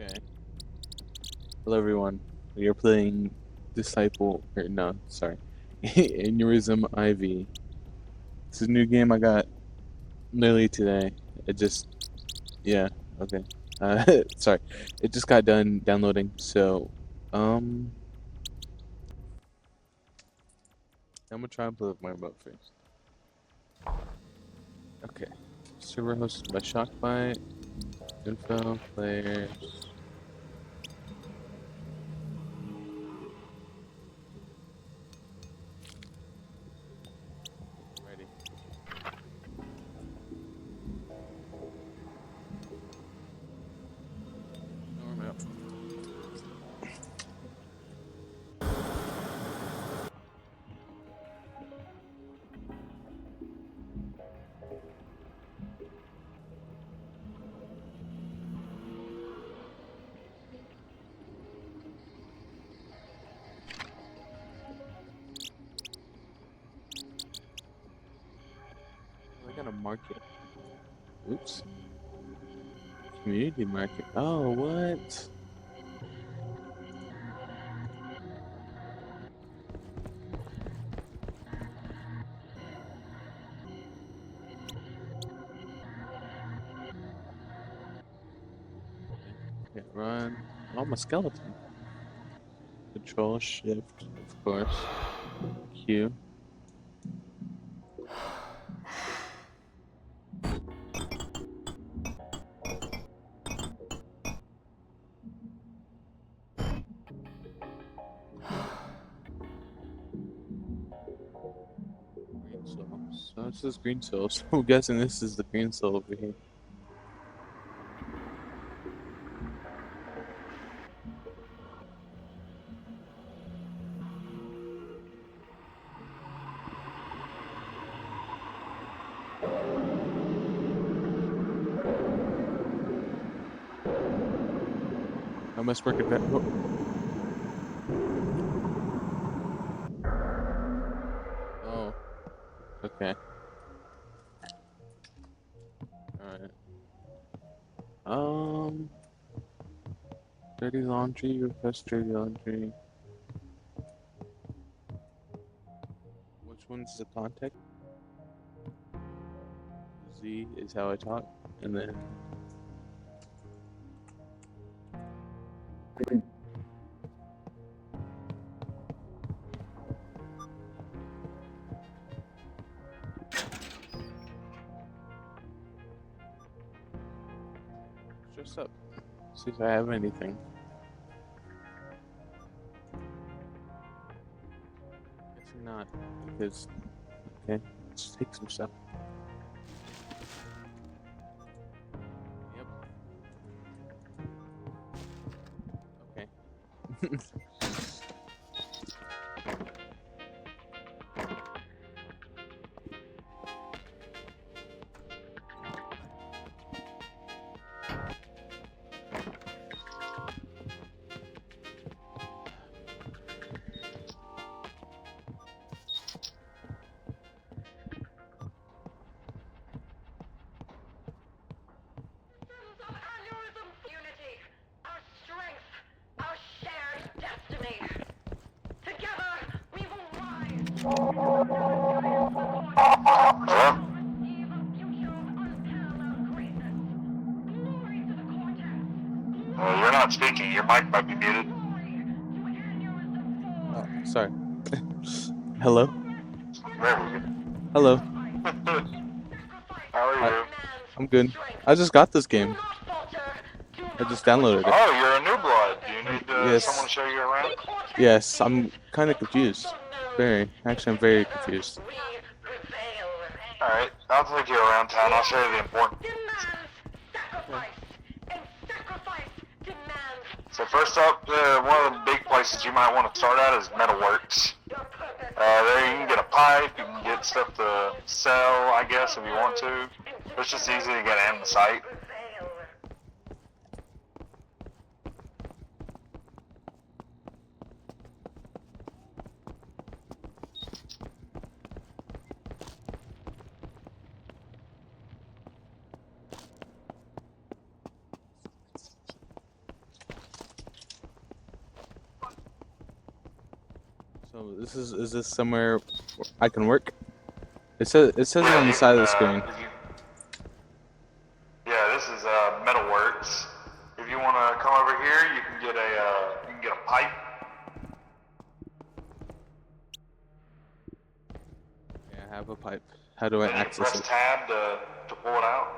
Okay. Hello, everyone. We are playing Disciple. Or no, sorry. ANEURISM IV. This is a new game I got literally today. It just. Yeah, okay. Sorry. It just got done downloading, so. Um. I'm gonna try and play with my remote first. Okay. Server hosted by Shockbite. Info, players. Ready. Norm out. I got a market. Oops. Community market. Oh, what? Hit run. Oh, my skeleton. Control shift, of course. Q. Green soul. So this is green soul. So I'm guessing this is the green soul over here. I must work it back. Oh. Oh. Okay. Alright. Um. Dirty laundry. Request dirty laundry. Which one's the contact? Z is how I talk. And then. Just up. See if I have anything. Guessing not. Because. Okay. Let's take some stuff. Yep. Okay. Of aneurysm unity, our strength, our shared destiny. Together, we will rise. Receive a future of unparalleled greatness. Glory to the cortex. You're not speaking. Your mic might be muted. Glory to aneurysm Oh, IV. sorry. Hello? There we go. Hello. How are Hi. you? I'm good. I just got this game. I just downloaded it. Oh, you're a new blood. Do you need Yes. someone to show you around? Yes, I'm kind of confused. Actually, I'm very confused. Alright, I'll take you around town. I'll show you the important. So first up, one of the big places you might want to start at is Metalworks. There you can get a pipe, you can get stuff to sell, I guess, if you want to. It's just easy to get in the site. So is this somewhere I can work? It says it on the you side can, of the screen. yeah, this is Metalworks. If you want to come over here, you can get a pipe. Yeah, I have a pipe. How do I Then you access press it? tab to pull it out.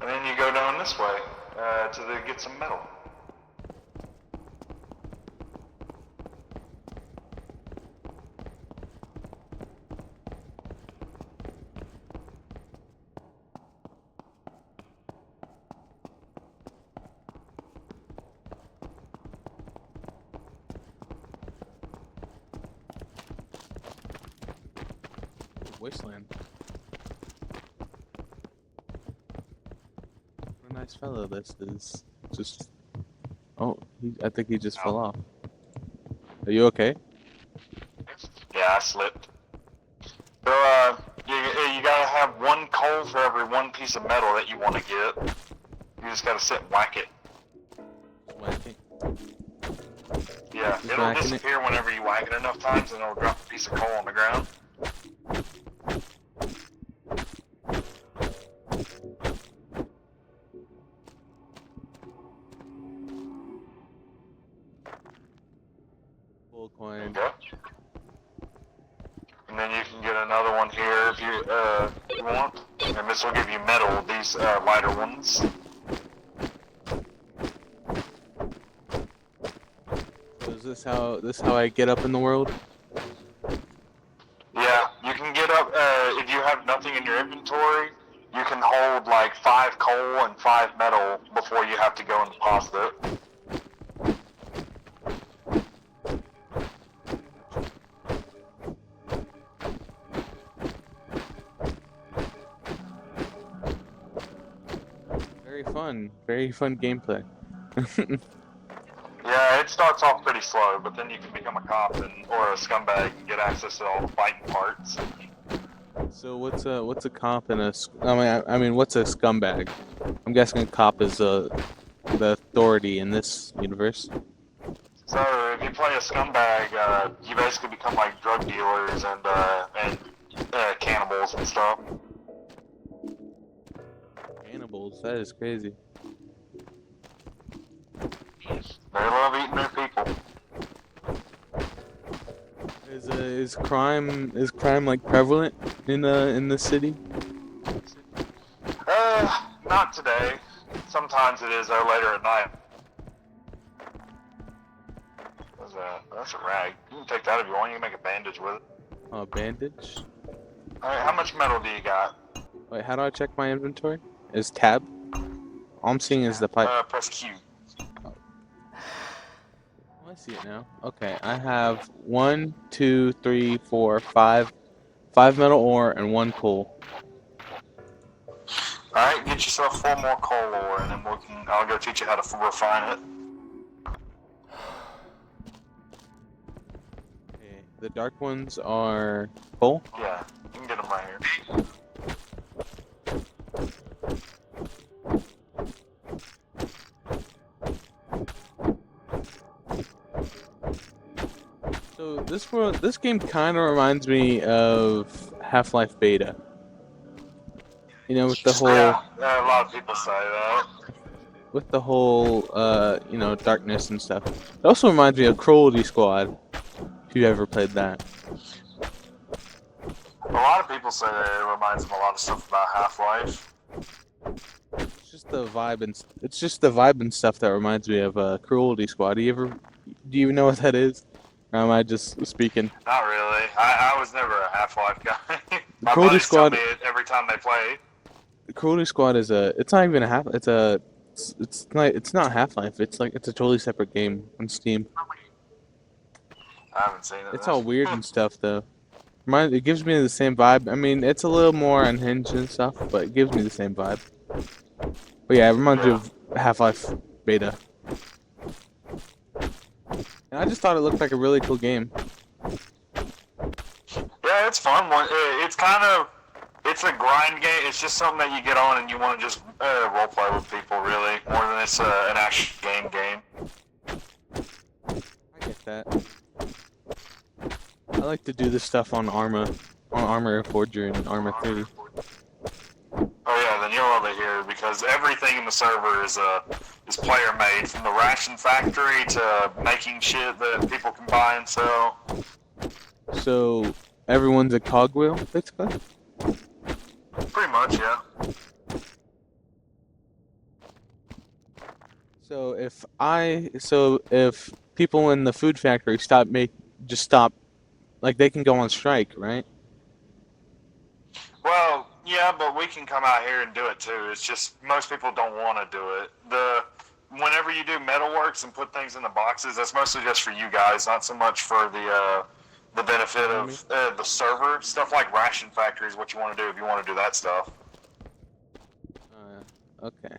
And then you go down this way to get some metal. Wasteland. What a nice fellow this is. Just. Oh, I think he just fell off. Are you okay? Yeah, I slipped. So you gotta have one coal for every one piece of metal that you want to get. You just gotta sit and whack it. Whacking. Yeah, Just it'll whacking it? disappear whenever you whack it enough times, and it'll drop a piece of coal on the ground. Full There coin. you go. And then you can get another one here if you want. And this will give you metal, these lighter ones. So is this how I get up in the world? Yeah, you can get up, if you have nothing in your inventory, you can hold like 5 coal and 5 metal before you have to go and deposit it. Very fun gameplay. Yeah, it starts off pretty slow, but then you can become a cop or a scumbag and get access to all the fighting parts. So what's a cop and I mean what's a scumbag? I'm guessing a cop is the authority in this universe. So if you play a scumbag, you basically become like drug dealers and cannibals and stuff. Cannibals, that is crazy. They love eating their people. Is crime like prevalent in the city? Not today. Sometimes it is, though, later at night. That's a rag. You can take that if you want. You can make a bandage with it. A bandage? Alright, how much metal do you got? Wait, how do I check my inventory? Is tab? All I'm seeing is the pipe. Press Q. Oh, I see it now. Okay, I have 1, 2, 3, 4, 5 metal ore and 1 coal. Alright, get yourself 4 more coal ore, and then I'll go teach you how to refine it. Okay, the dark ones are coal. Yeah, you can get them right here. So this game kind of reminds me of Half-Life Beta. You know, with the whole Yeah, a lot of people say that. you know, darkness and stuff. It also reminds me of Cruelty Squad. If you ever played that. A lot of people say that it reminds them a lot of stuff about Half-Life. It's just the vibe and stuff that reminds me of Cruelty Squad. Do you even know what that is? Or am I just speaking? Not really. I was never a Half-Life guy. My Cruelty buddies tell Squad. me it every time they play. Cruelty Squad is it's not even a half. It's not Half-Life. It's a totally separate game on Steam. I haven't seen it. It's all weird and stuff though. It gives me the same vibe. I mean, it's a little more unhinged and stuff, but it gives me the same vibe. But yeah, it reminds me of Half-Life Beta. And I just thought it looked like a really cool game. Yeah, it's fun. It's a grind game. It's just something that you get on and you want to just role play with people, really, more than it's an action game. like to do this stuff on Armor Forger and Armor 3. Oh yeah, then you'll love it here because everything in the server is player made, from the ration factory to making shit that people can buy and sell. So everyone's a cogwheel, basically. Pretty much, yeah. So if people in the food factory stop, like they can go on strike, right? Well, yeah, but we can come out here and do it too. It's just most people don't want to do it. Whenever you do metalworks and put things in the boxes, that's mostly just for you guys, not so much for the benefit of the server. Stuff like ration factory is what you want to do if you want to do that stuff. Okay.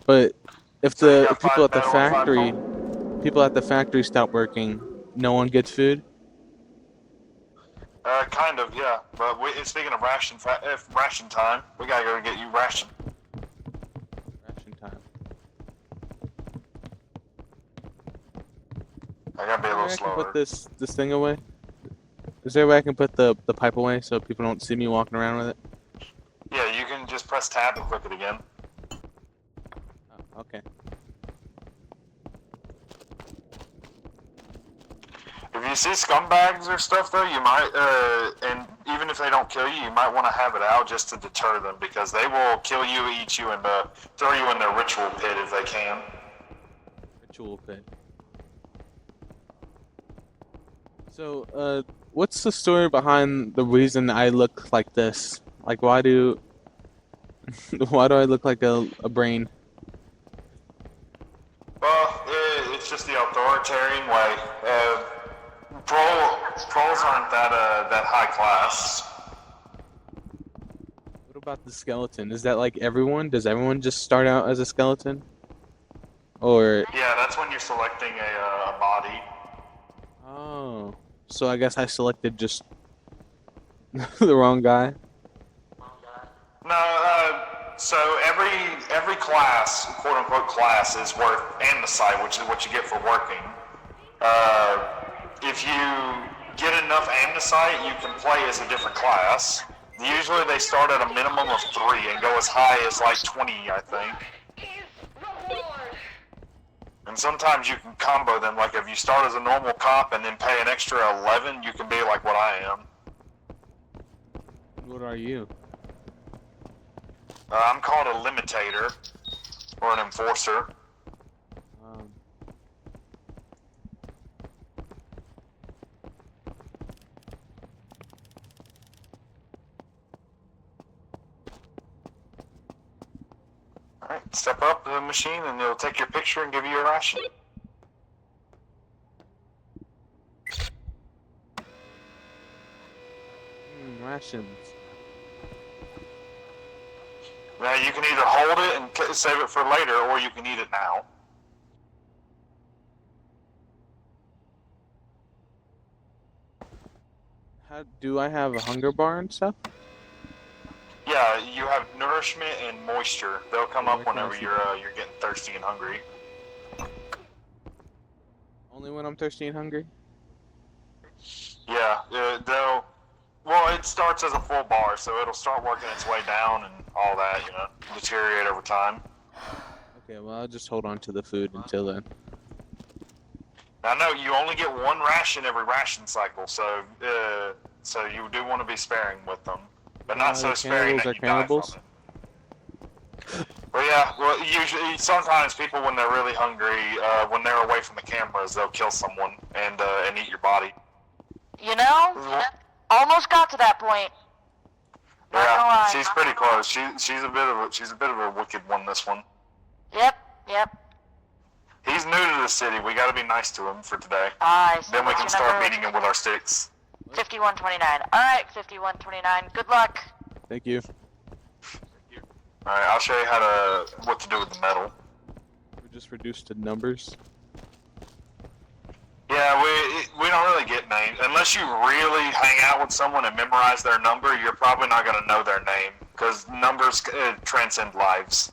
But if So you the got people five at the metal and five factory coal? people at the factory stop working, no one gets food? Kind of, yeah. But speaking of ration time, we gotta go get you ration. Ration time. I gotta be a little I can slower. put this thing away? Is there a way I can put the pipe away so people don't see me walking around with it? Yeah, you can just press tab and click it again. Oh, okay. If you see scumbags or stuff, though, you might, and even if they don't kill you, you might want to have it out just to deter them, because they will kill you, eat you, and throw you in their ritual pit if they can. Ritual pit. So, what's the story behind the reason I look like this? Like, why do I look like a brain? Well, it's just the authoritarian way. Trolls aren't that high class. What about the skeleton? Is that like everyone? Does everyone just start out as a skeleton? Or Yeah, that's when you're selecting a body. oh, so I guess I selected just the wrong guy. No, so every class, quote unquote class, is worth andesite, which is what you get for working. If you get enough andesite, you can play as a different class. Usually they start at a minimum of 3 and go as high as like 20, I think. And sometimes you can combo them, like if you start as a normal cop and then pay an extra 11, you can be like what I am. What are you? I'm called a limitator, or an enforcer. Alright, step up to the machine and it'll take your picture and give you your ration. Rations. Now you can either hold it and save it for later, or you can eat it now. How do I have a hunger bar and stuff? Yeah, you have nourishment and moisture. They'll come up whenever you're getting thirsty and hungry. Only when I'm thirsty and hungry? Yeah, well, it starts as a full bar, so it'll start working its way down and all that, deteriorate over time. Okay, well, I'll just hold on to the food until then. Now, no, you only get one ration every ration cycle, so you do want to be sparing with them. But not so sparing that you die from it. Well, yeah, usually, sometimes people, when they're really hungry, when they're away from the cameras, they'll kill someone and eat your body. Almost got to that point. Yeah, she's pretty close. She's a bit of a wicked one, this one. Yep. He's new to the city. We gotta be nice to him for today. Then we can start beating him with our sticks. 5129. Alright, 5129. Good luck. Thank you. Alright, I'll show you what to do with the metal. We're just reduced to numbers. Yeah, we don't really get names. Unless you really hang out with someone and memorize their number, you're probably not going to know their name, because numbers transcend lives.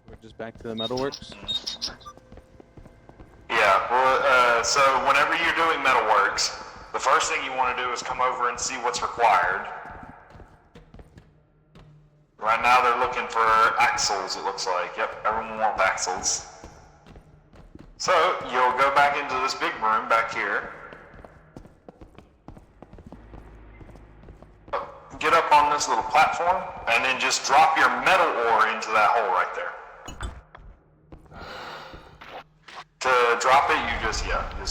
We're just back to the metalworks? Yeah, well, so whenever you're doing metalworks, the first thing you want to do is come over and see what's required. Right now they're looking for axles, it looks like. Yep, everyone wants axles. So, you'll go back into this big room back here. Get up on this little platform, and then just drop your metal ore into that hole right there. To drop it, you just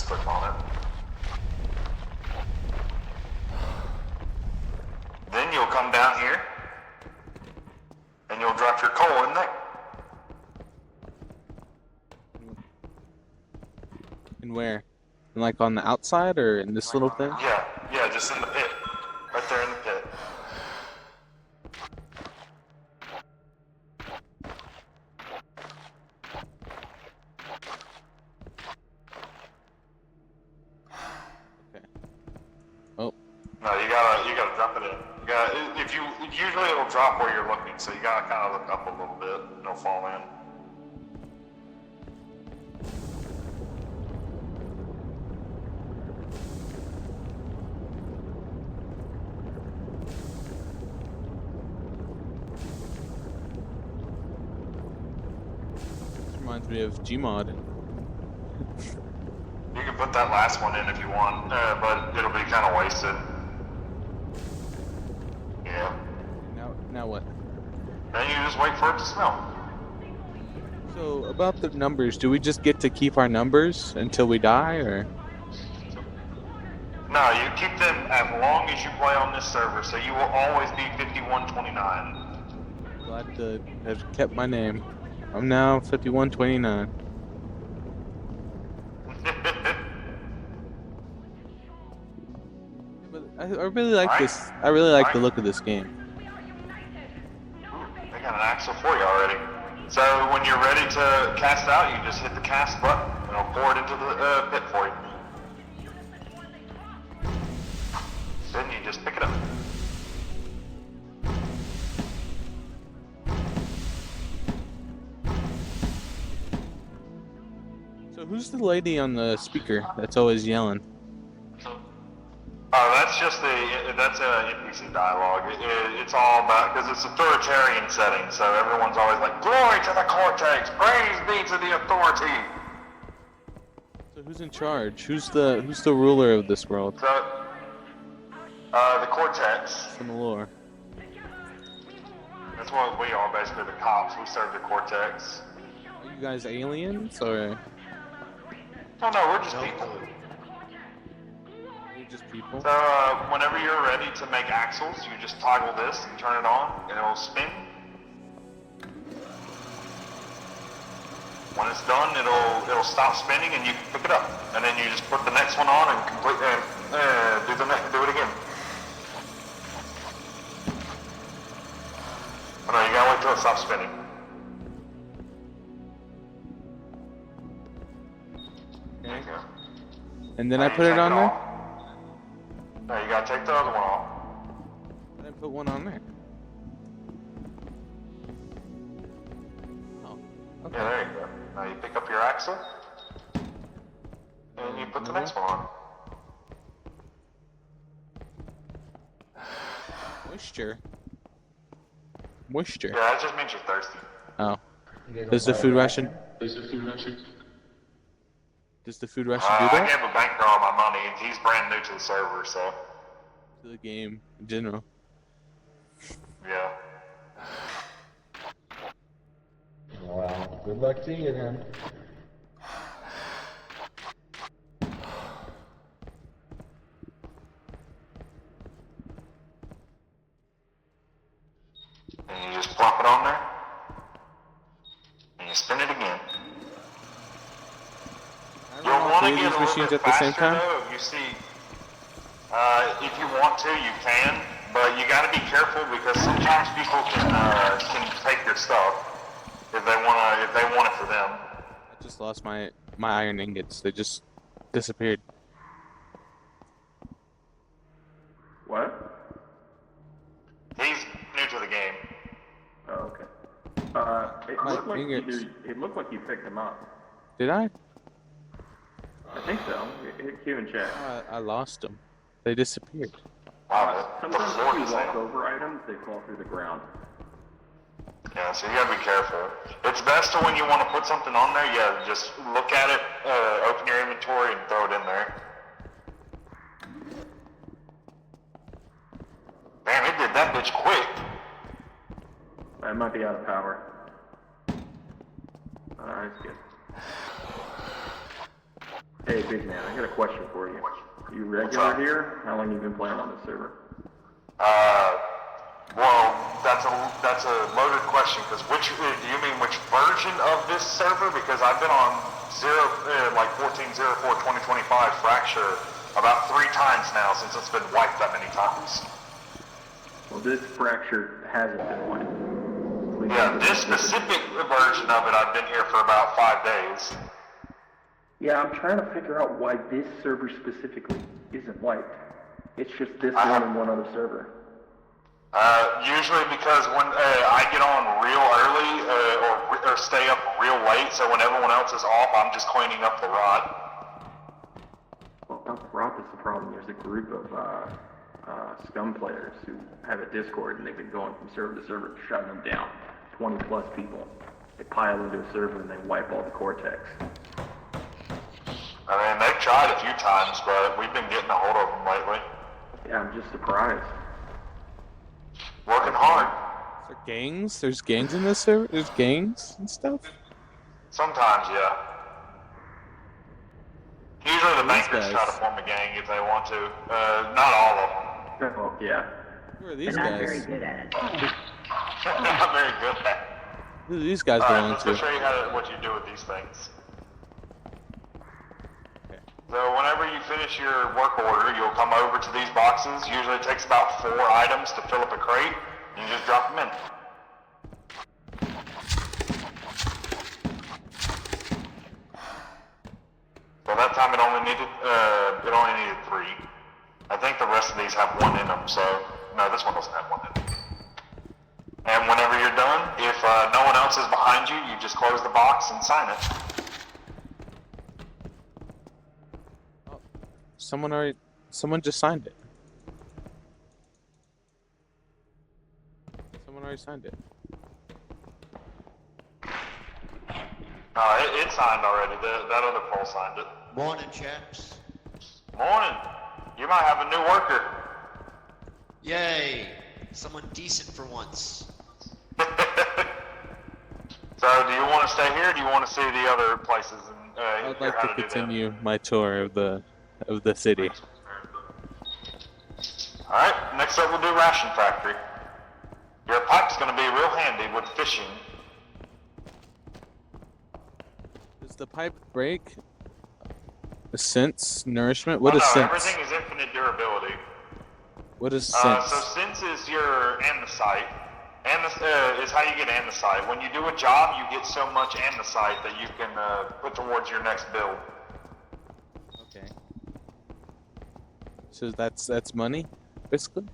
click on it. Then you'll come down here, and you'll drop your coal in there. And where? And like on the outside or in this little thing? Yeah, just in the pit. Right there in the pit. Okay. Oh. No, you gotta drop it in. Usually it'll drop where you're looking, so you gotta kind of look up a little bit. It'll fall in. This reminds me of Gmod. You can put that last one in if you want, but it'll be kind of wasted. Yeah. Now what? Then you just wait for it to smell. So about the numbers, do we just get to keep our numbers until we die, or? No, you keep them as long as you play on this server, so you will always be 5129. Glad to have kept my name. I'm now 5129. But I really like this. I really like the look of this game. They got an axle for you already. So when you're ready to cast out, you just hit the cast button, and it'll pour it into the pit for you. Then you just pick it up. So who's the lady on the speaker that's always yelling? Oh, that's a NPC dialogue. It's all about, because it's authoritarian setting, so everyone's always like, glory to the cortex, praise be to the authority. So who's in charge? Who's the ruler of this world? So, the cortex. From the lore. That's what we are, basically the cops. We serve the cortex. Are you guys aliens or? Oh no, we're just people. You're just people. So, whenever you're ready to make axles, you just toggle this and turn it on, and it'll spin. When it's done, it'll stop spinning, and you can pick it up. And then you just put the next one on and do it again. Oh no, you gotta wait till it stops spinning. There you go. And then Now I you put it take on there? off. Now you gotta take the other one off. And I put one on there. Oh. Okay. Yeah, there you go. Now you pick up your axle, and you put the next one on. Moisture. Yeah, that just means you're thirsty. Oh. Does the food ration? Does the food ration do I that? gave a banker all my money, and he's brand new to the server, so To the game in general. yeah. Well, good luck to you then. And you just plop it on there, and you spin it again. You'll want to Play get a these little machines bit at the same faster time? though, if you see. If you want to, you can, but you got to be careful because sometimes people can take your stuff if they want it for them. I just lost my iron ingots. They just disappeared. What? He's new to the game. Oh, okay. My looked like fingers. it looked like you picked them up. Did I? I think so. Hit Q and check. I lost them. They disappeared. Wow, the Sometimes floor if is you walk there. over items, they fall through the ground. Yeah, so you gotta be careful. It's best to when you want to put something on there, yeah, just look at it, open your inventory, and throw it in there. Damn, it did that bitch quick. I might be out of power. That's good. Hey, big man, I got a question for you. You regular here? How long you been playing on this server? Well, that's a loaded question, because do you mean which version of this server? Because I've been on 14.04.2025 Fracture about 3 times now since it's been wiped that many times. Well, this fracture hasn't been wiped. Yeah, this specific version of it, I've been here for about 5 days. Yeah, I'm trying to figure out why this server specifically isn't wiped. It's just this one and one other server. Usually because when I get on real early or stay up real late, so when everyone else is off, I'm just cleaning up the rot. Well, not the rot is the problem. There's a group of scum players who have a Discord, and they've been going from server to server, shutting them down. 20 plus people. They pile into a server and they wipe all the cortex. I mean, they've tried a few times, but we've been getting a hold of them lately. Yeah, I'm just surprised. Working hard. Is there gangs? There's gangs in this server? There's gangs and stuff? Sometimes, yeah. Usually the These bankers guys. try to form a gang if they want to. Not all of them. Oh, yeah. Who are these Not guys? very good at it. Not very good at it. Who do these guys Alright, belong let's go to? show you what you do with these things. Okay. So whenever you finish your work order, you'll come over to these boxes. Usually it takes about 4 items to fill up a crate. You just drop them in. So that time it only needed 3. I think the rest of these have 1 in them, so no, this one doesn't have 1 in it. And whenever you're done, if no one else is behind you, you just close the box and sign it. Someone just signed it. Someone already signed it. It signed already. That other pole signed it. Morning, chaps. Morning. You might have a new worker. Yay! Someone decent for once. So, do you want to stay here, or do you want to see the other places? And I'd hear like how to do them? continue my tour of the city. All right. Next up, we'll do ration factory. Your pipe's going to be real handy with fishing. Does the pipe break? Sense nourishment? What is no, sense? everything is infinite durability. What is sense? So sense is your andesite. Is how you get andesite. When you do a job, you get so much andesite that you can put towards your next build. Okay. So that's money, basically.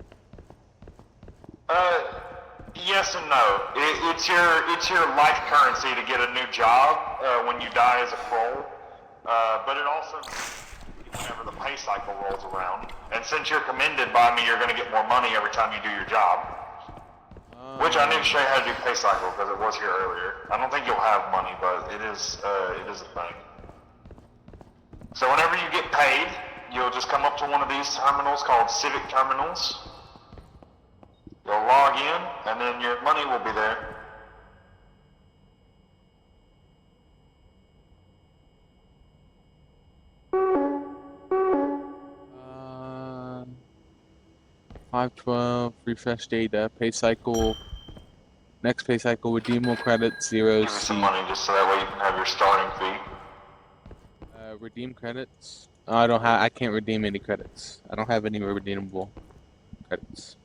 Yes and no. It's your life currency to get a new job when you die as a troll. But it also whenever the pay cycle rolls around. And since you're commended by me, you're going to get more money every time you do your job. Which I need to show you how to do pay cycle because it was here earlier. I don't think you'll have money, but it is a thing. So whenever you get paid, you'll just come up to one of these terminals called civic terminals. You'll log in, and then your money will be there. Uh, 512 refresh data pay cycle. Next pay cycle redeemable credits 0 Give me some C. money just so that way you can have your starting fee. Redeem credits. Oh, I can't redeem any credits. I don't have any redeemable credits.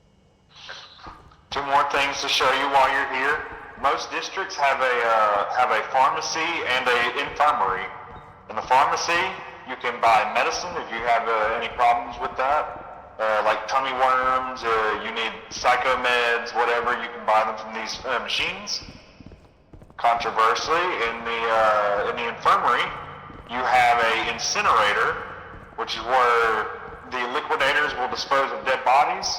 2 more things to show you while you're here. Most districts have a pharmacy and a infirmary. In the pharmacy, you can buy medicine if you have any problems with that. Like tummy worms, you need psychomeds, whatever, you can buy them from these machines. Controversially, in the infirmary, you have a incinerator, which is where the liquidators will dispose of dead bodies,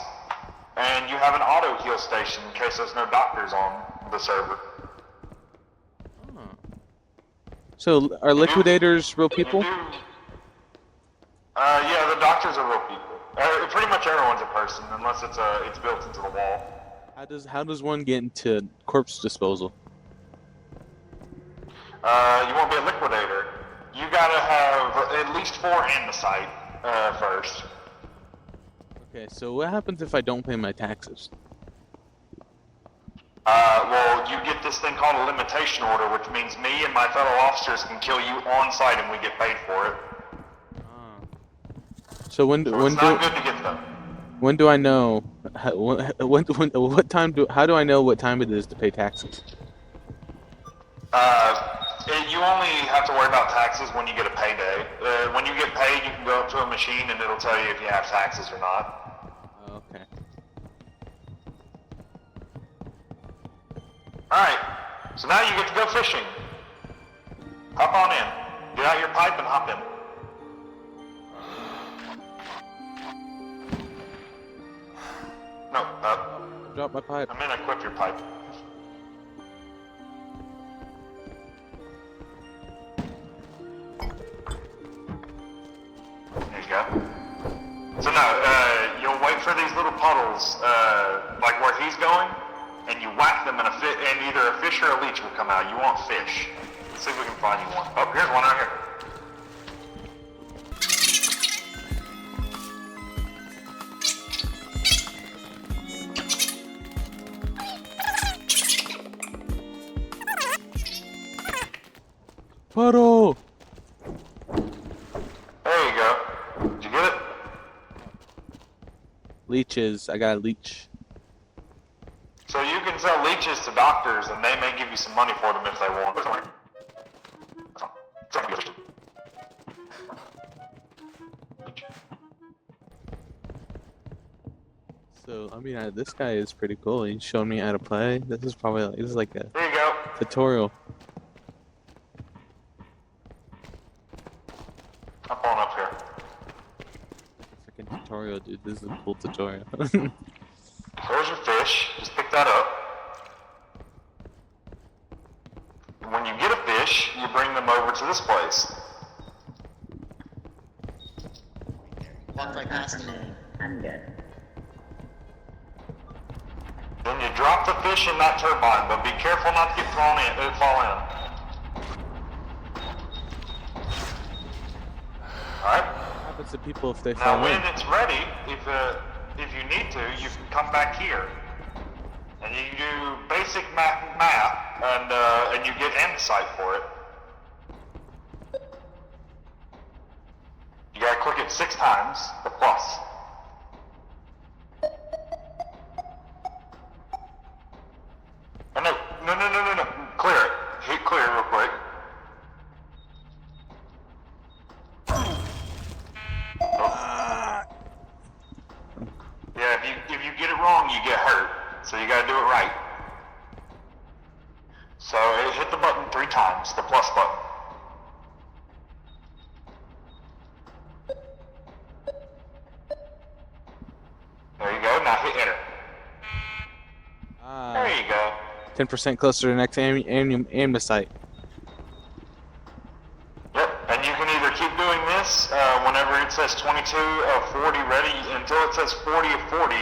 and you have an auto heal station in case there's no doctors on the server. So are liquidators real people? Yeah, the doctors are real people. Pretty much everyone's a person, unless it's built into the wall. How does one get into corpse disposal? You won't be a liquidator. You gotta have at least 4 andesite first. Okay, so what happens if I don't pay my taxes? Well, you get this thing called a limitation order, which means me and my fellow officers can kill you on site and we get paid for it. So when So do it's not good to get them. when do I know what time how do I know what time it is to pay taxes? You only have to worry about taxes when you get a payday. When you get paid, you can go up to a machine and it'll tell you if you have taxes or not. Okay. Alright, so now you get to go fishing. Hop on in. Get out your pipe and hop in. No, Drop my pipe. I'm gonna equip your pipe. There you go. So now, you'll wait for these little puddles, like where he's going, and you whack them and either a fish or a leech will come out. You want fish. Let's see if we can find you one. Oh, here's one right here. Puddle! There you go. Did you get it? Leeches. I got a leech. So you can sell leeches to doctors and they may give you some money for them if they want. So I mean, this guy is pretty cool. He's showing me how to play. This is like a There you go. tutorial. Hop on up here. Freaking tutorial, dude. This is a cool tutorial. There's your fish. Just pick that up. And when you get a fish, you bring them over to this place. Walk right past him. I'm good. Then you drop the fish in that turbine, but be careful not to get thrown in. It'll fall in. Alright? What happens to people if they Now fall when in? it's ready, if you need to, you can come back here. And you do basic math, and you get andesite for it. You gotta click it 6 times, the plus. Oh, no. Clear it. Hit clear real quick. Yeah, if you get it wrong, you get hurt. So you gotta do it right. So hit the button 3 times, the plus button. There you go, now hit enter. There you go. 10% closer to the next amnesite. Yep, and you can either keep doing this whenever it says 22 of 40 ready, until it says 40 of 40,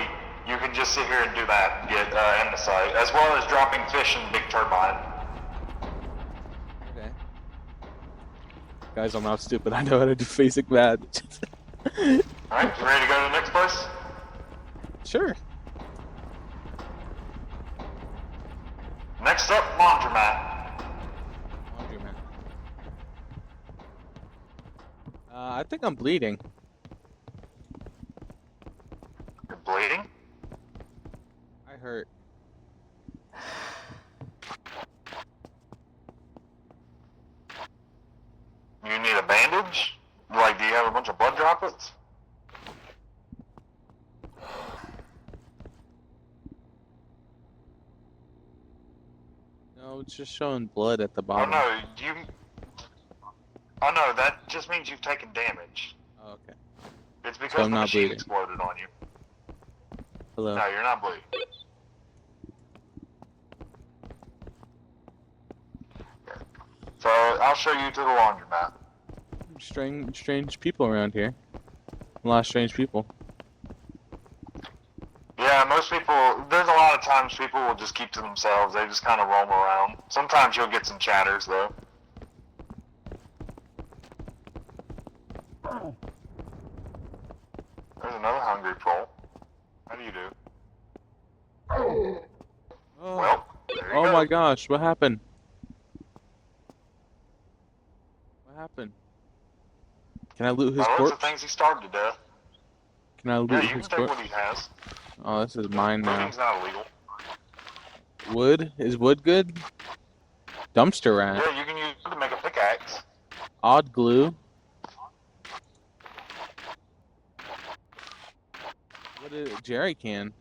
you can just sit here and do that and get andesite, as well as dropping fish in the big turbine. Okay. Guys, I'm not stupid. I know how to do basic math. Alright, you ready to go to the next place? Sure. Next up, laundromat. Laundromat. I think I'm bleeding. You're bleeding? I hurt. You need a bandage? Like, do you have a bunch of blood droplets? No, Oh, it's just showing blood at the Oh bottom. no, Oh no, that just means you've taken damage. Oh, okay. It's So because I'm the not machine bleeding. exploded on you. Hello. No, you're not bleeding. So I'll show you to the laundromat. Strange people around here. A lot of strange people. Yeah, most people, there's a lot of times people will just keep to themselves. They just kind of roam around. Sometimes you'll get some chatters, though. There's another hungry troll. How do you do? Oh, Well, there you oh go. my gosh, what happened? What happened? Can I loot his By the looks of corpse? things, he starved to death. Can I Yeah, loot you can his take corpse? what he has. Oh, this is mine now. Looting's not illegal. Wood? Is wood good? Dumpster rat. Yeah, you can use it to make a pickaxe. Odd glue. What is it? Jerry can.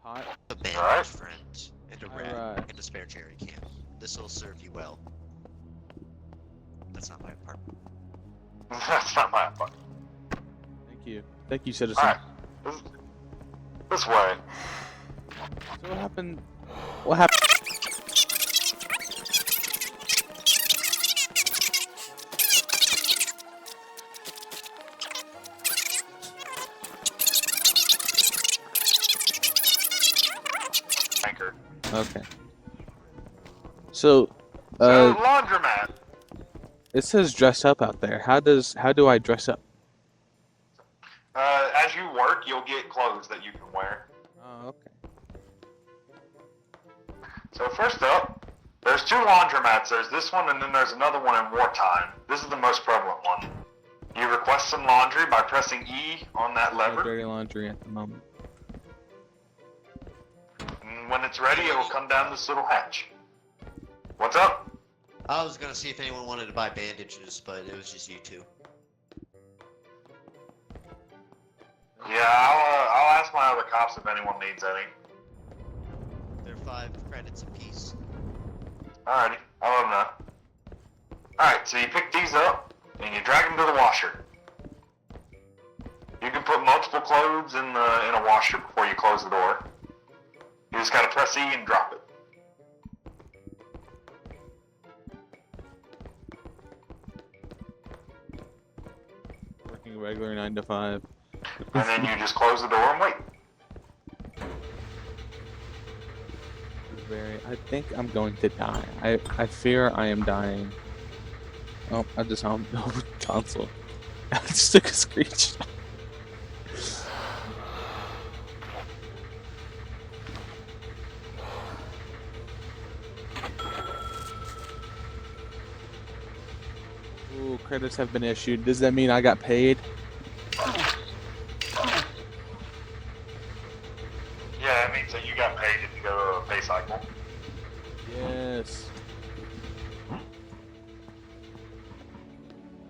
Pot. A bandage, Alright. friend, and a rat, Alright. and a spare jerry can. This will serve you well. That's not my apartment. That's not my fault. Thank you. Thank you, citizen. Alright. This way. So what happened? What happened? Anchor. Okay. So, So, laundromat. it says dress up out there. How do I dress up? As you work, you'll get clothes that you can wear. Oh, okay. So first up, there's two laundromats. There's this one and then there's another one in wartime. This is the most prevalent one. You request some laundry by pressing E on that No lever. dirty laundry at the moment. And when it's ready, it will come down this little hatch. What's up? I was gonna see if anyone wanted to buy bandages, but it was just you two. Yeah, I'll ask my other cops if anyone needs any. They're 5 credits apiece. Alrighty, I'll let them know. Alright, so you pick these up and you drag them to the washer. You can put multiple clothes in a washer before you close the door. You just gotta press E and drop it. Working regular 9 to 5. And then you just close the door and wait. I think I'm going to die. I fear I am dying. Oh, I just found no console. I just took a screenshot. Ooh, credits have been issued. Does that mean I got paid? Yeah, that means that you got paid if you go to a pay cycle. Yes. I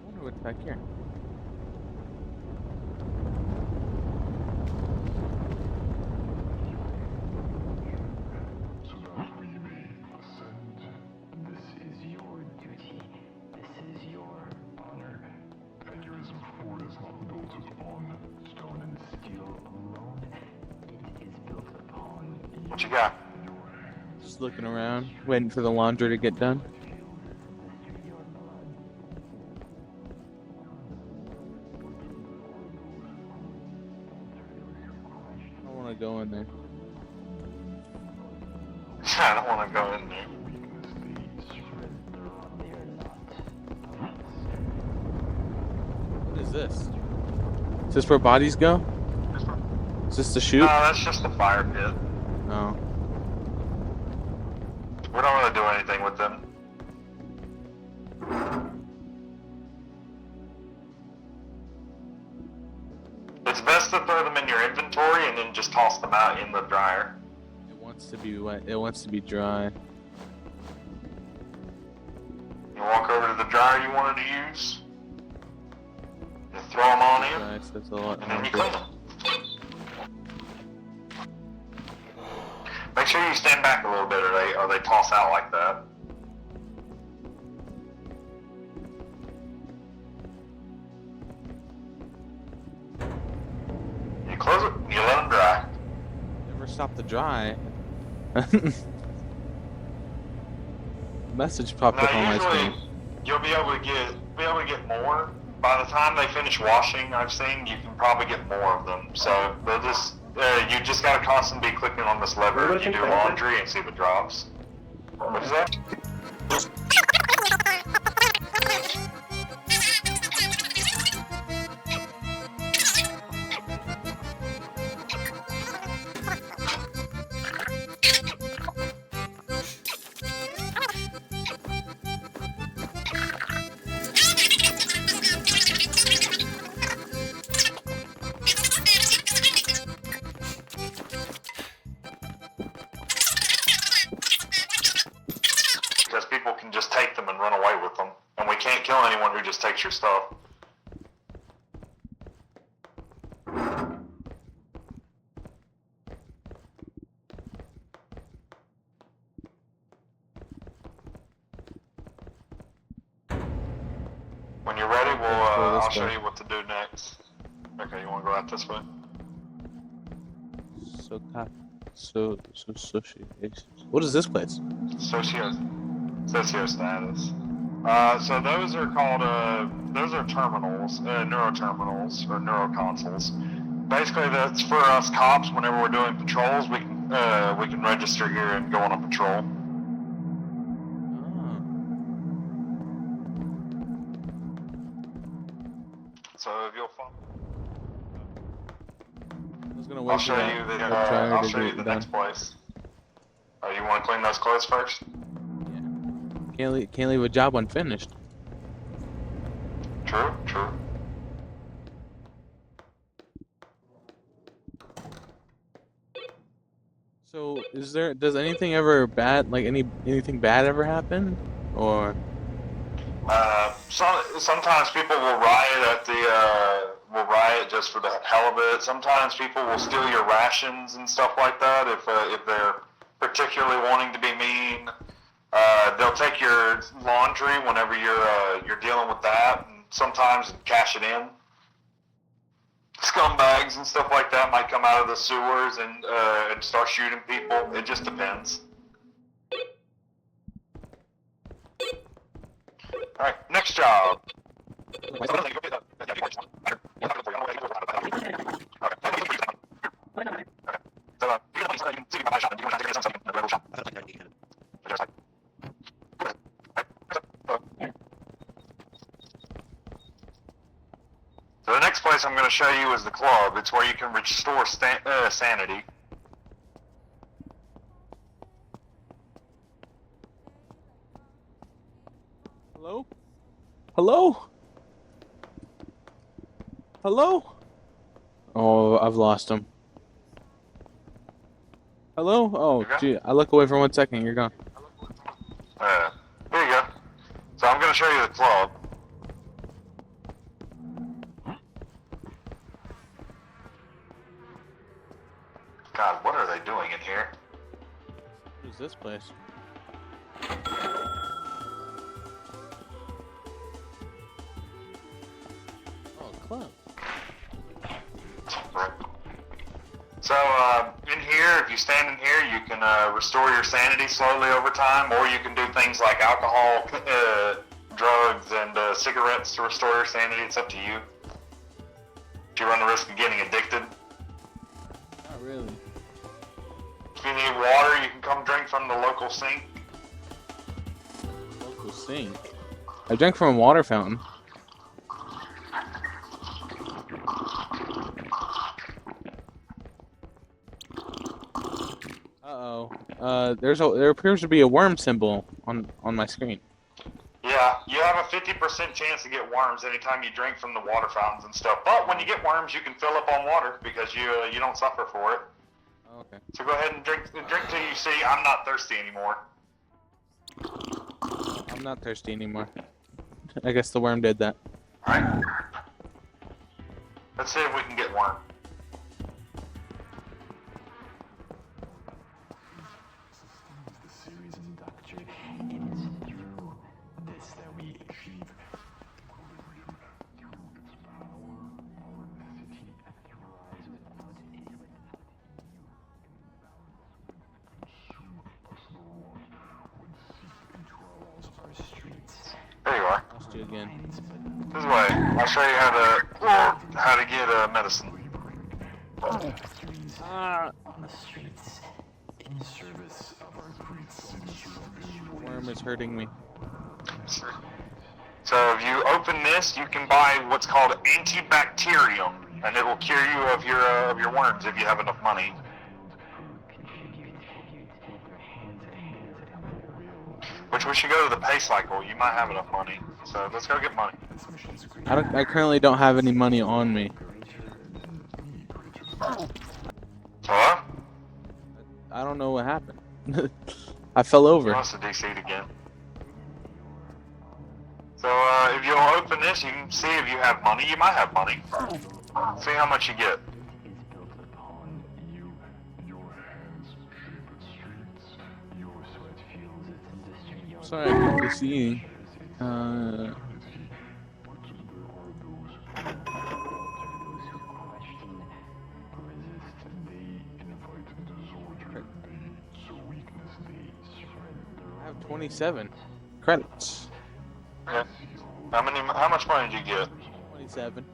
wonder what's back here. So that we may ascend. This is your duty. This is your honor. Aneurysm IV is not built upon stone and steel alone. It is built upon What you got? Just looking around, waiting for the laundry to get done. I don't want to go in there. I don't want to go in there. What is this? Is this where bodies go? Is this the chute? No, that's just the fire pit. No. We don't really do anything with them. It's best to throw them in your inventory and then just toss them out in the dryer. It wants to be wet. It wants to be dry. You walk over to the dryer you wanted to use. You throw them on in, Nice. That's a lot. and then you harder. clean them. Make sure you stand back a little bit, or they toss out like that. You close it, and you let them dry. Never stop to dry. Message popped up on Now my usually screen. you'll be able to get more. By the time they finish washing, I've seen you can probably get more of them. So they'll just you just gotta constantly be clicking on this lever if you do laundry and see the drops. What is that? Because people can just take them and run away with them, and we can't kill anyone who just takes your stuff. When you're ready, I'll show you what to do next. Okay, you want to go out this way? Associations. What is this place? Socio status. So those are called those are terminals, neuroterminals or neuroconsoles. Basically, that's for us cops. Whenever we're doing patrols, we can register here and go on a patrol. So if you'll follow, I was gonna wait I'll show you the next place. Oh, you want to clean those clothes first? Yeah. Can't leave a job unfinished. True. So, does anything ever bad, like anything bad ever happen, or? Sometimes people will riot just for the hell of it. Sometimes people will steal your rations and stuff like that if they're particularly wanting to be mean. They'll take your laundry whenever you're dealing with that, and sometimes cash it in. Scumbags and stuff like that might come out of the sewers and start shooting people. It just depends. Alright, next job. So the next place I'm going to show you is the club. It's where you can restore sanity. Hello? Hello? Hello? Oh, I've lost him. Hello? Oh, gee, I look away for 1 second. You're gone. Here you go. So I'm going to show you the club. God, what are they doing in here? What is this place? Oh, club. Right. So, in here, if you stand in here, you can restore your sanity slowly over time, or you can do things like alcohol, drugs, and cigarettes to restore your sanity. It's up to you. If you run the risk of getting addicted. Not really. If you need water, you can come drink from the local sink. Local sink? I drank from a water fountain. Uh-oh. There appears to be a worm symbol on my screen. Yeah, you have a 50% chance to get worms anytime you drink from the water fountains and stuff. But when you get worms, you can fill up on water because you don't suffer for it. Oh, okay. So go ahead and drink till you see I'm not thirsty anymore. I'm not thirsty anymore. I guess the worm did that. Alright. Let's see if we can get worm. you again. This way. I'll show you how to get medicine. Ah! On the streets, in service of our great city. Worm is hurting me. So if you open this, you can buy what's called antibacterium, and it will cure you of your worms if you have enough money. Which we should go to the pay cycle. You might have enough money, so let's go get money. I currently don't have any money on me. Hello? I don't know what happened. I fell You over. must have DC'd again. So if you'll open this, you can see if you have money. You might have money. See how much you get. Is built upon you. Your hands shape the streets. Your sweat fuels its industry. Your Sorry, I couldn't see. those who question, resist, they invite disorder. They sow weakness. They spread their I have 27 credits. Yeah. How much money did you get? 27.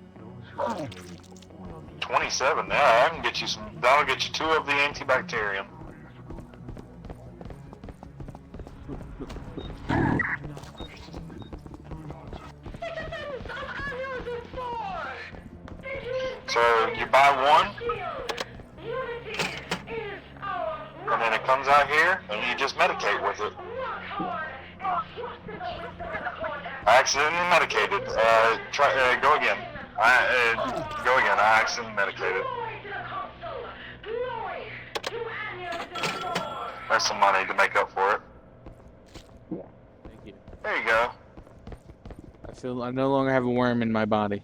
27. Yeah, I can get you some. That'll get you 2 of the antibacterium. So you buy one, and then it comes out here, and you just medicate with it. I accidentally medicated. Go again. Go again. I accidentally medicated. There's some money to make up for it. Thank you. There you go. I no longer have a worm in my body.